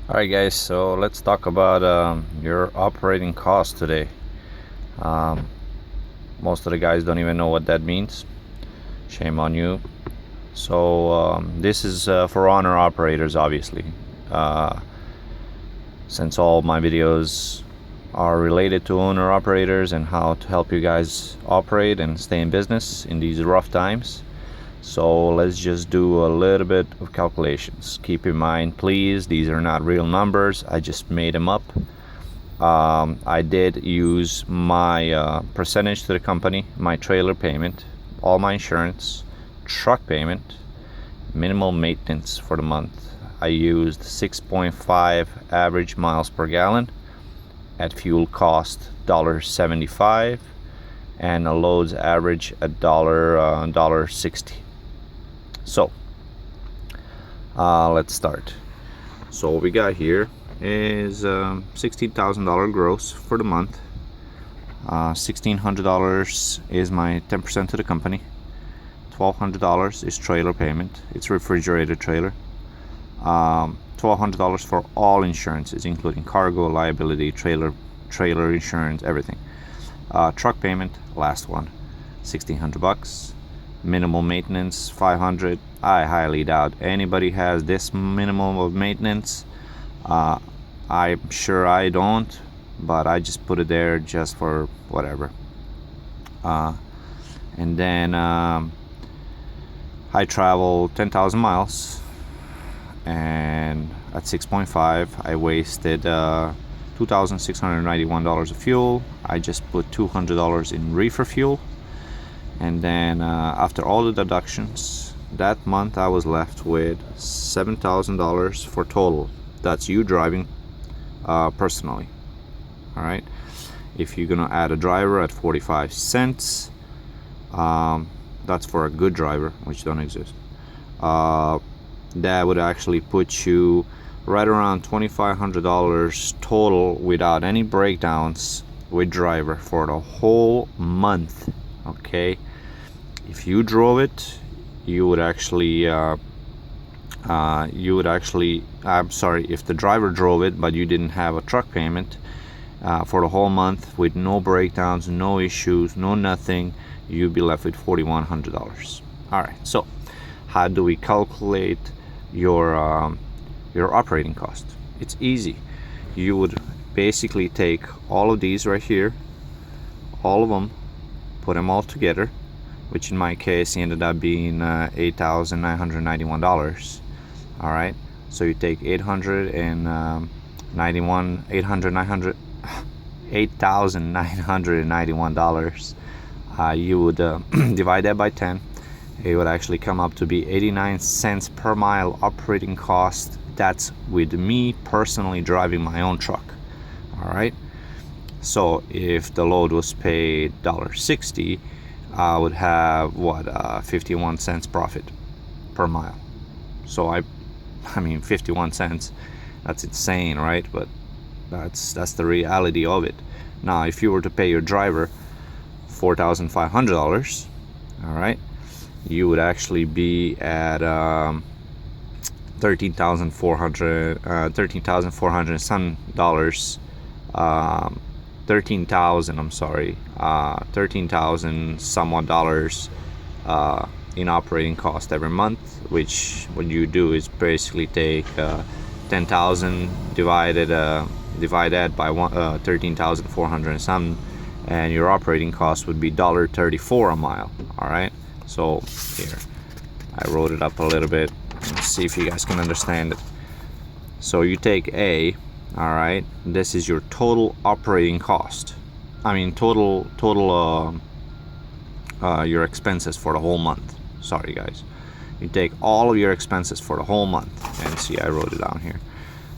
Alright guys, so let's talk about your operating cost today. Um, Most of the guys don't even know what that means. Shame on you. So this is for owner operators, obviously. Uh, since all my videos are related to owner operators and how to help you guys operate and stay in business in these rough times. So let's just do a little bit of calculations. Keep in mind, please, these are not real numbers. I just made them up. I did use my percentage to the company, my trailer payment, all my insurance, truck payment, minimal maintenance for the month. I used 6.5 average miles per gallon at fuel cost $1.75 and a loads average at $1.60. So let's start. So what we got here is $16,000 gross for the month. $1,600 is my 10% to the company. $1,200 is trailer payment. It's refrigerated trailer. $1,200 for all insurances, including cargo, liability, trailer insurance, everything. Truck payment, last one, $1,600. Minimal maintenance, $500. I highly doubt anybody has this minimum of maintenance. I'm sure I don't, but I just put it there just for whatever. And then I travel 10,000 miles, and at 6.5 I wasted $2,691 of fuel. I just put $200 in reefer fuel, and then after all the deductions, that month I was left with $7,000 for total. That's you driving personally. All right, if you're gonna add a driver at 45 cents, that's for a good driver, which don't exist. That would actually put you right around $2,500 total without any breakdowns with driver for the whole month. Okay, if you drove it, you would actually I'm sorry, if the driver drove it but you didn't have a truck payment for the whole month with no breakdowns, no issues, no nothing, you'd be left with $4,100. All right, so how do we calculate your operating cost? It's easy. You would basically take all of these right here, all of them, put them all together, which in my case ended up being $8,991. All right, so you take $8,991. You would divide that by 10. It would actually come up to be 89 cents per mile operating cost. That's with me personally driving my own truck. All right, so if the load was paid $1.60, I would have 51 cents profit per mile. So I mean 51 cents, that's insane, right? But that's the reality of it. Now if you were to pay your driver $4,500, all right, you would actually be at 13,400 some dollars, 13,000, I'm sorry, 13,000 somewhat dollars in operating cost every month. Which what you do is basically take 10,000 divide that by 13,400 and some, and your operating cost would be $1.34 a mile. All right, so here I wrote it up a little bit. Let's see if you guys can understand it. So you take A, all right, this is your total operating cost. I mean total your expenses for the whole month. Sorry guys, you take all of your expenses for the whole month, and see, I wrote it down here.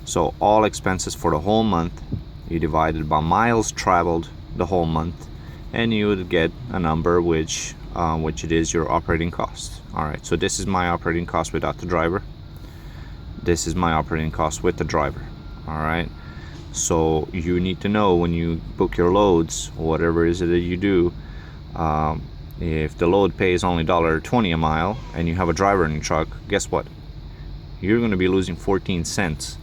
So all expenses for the whole month, you divide it by miles traveled the whole month, and you would get a number which it is your operating cost. All right, so this is my operating cost without the driver. This is my operating cost with the driver. All right, so you need to know when you book your loads, whatever it is that you do, if the load pays only $1.20 a mile and you have a driver in your truck, guess what? You're going to be losing 14 cents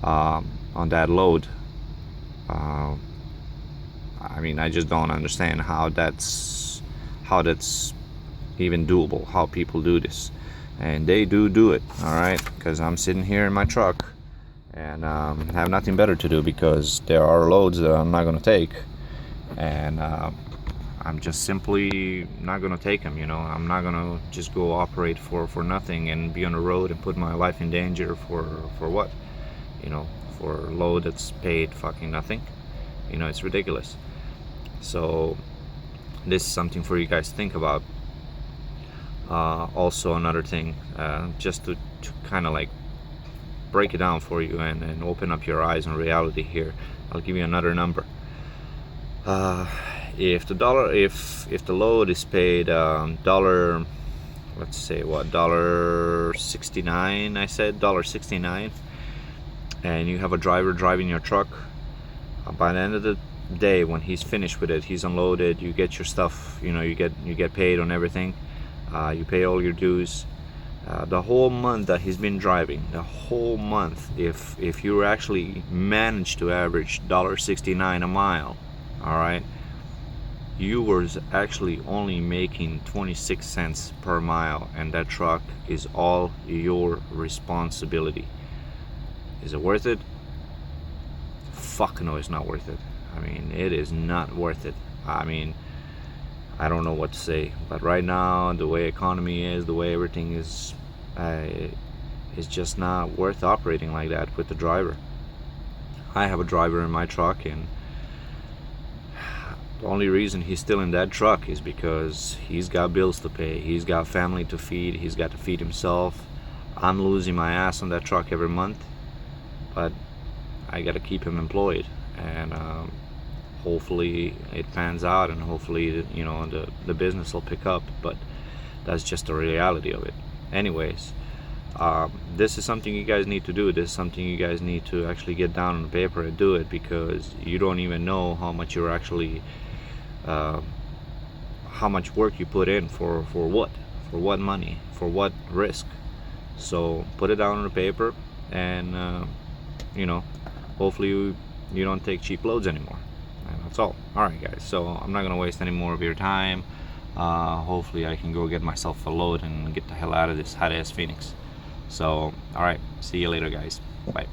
on that load. I mean, I just don't understand how that's even doable, how people do this. And they do it, all right, because I'm sitting here in my truck and have nothing better to do, because there are loads that I'm not going to take, and I'm just simply not going to take them. I'm not going to just go operate for nothing and be on the road and put my life in danger for what? For a load that's paid fucking nothing. It's ridiculous. So this is something for you guys to think about. Also, another thing, just to kind of like break it down for you and open up your eyes on reality here, I'll give you another number. If the load is paid dollar, let's say what, $1.69, I said $1.69, and you have a driver driving your truck, by the end of the day, when he's finished with it, he's unloaded, you get your stuff, you get paid on everything, you pay all your dues, the whole month that he's been driving, the whole month, if you actually manage to average $1.69 a mile, all right, you were actually only making 26 cents per mile, and that truck is all your responsibility. Is it worth it? Fuck no, it's not worth it. I mean, it is not worth it. I mean, I don't know what to say, but right now, the way economy is, the way everything is, it's just not worth operating like that with the driver. I have a driver in my truck, and the only reason he's still in that truck is because he's got bills to pay, he's got family to feed, he's got to feed himself. I'm losing my ass on that truck every month, but I got to keep him employed, and hopefully it pans out, and hopefully the business will pick up, but that's just the reality of it. Anyways, this is something you guys need to do. This is something you guys need to actually get down on the paper and do it, because you don't even know how much you're actually how much work you put in for what money, for what risk. So put it down on the paper, and hopefully you don't take cheap loads anymore. And that's all. Alright guys, so I'm not gonna waste any more of your time. Hopefully I can go get myself a load and get the hell out of this hot ass Phoenix. So alright, see you later guys. Bye.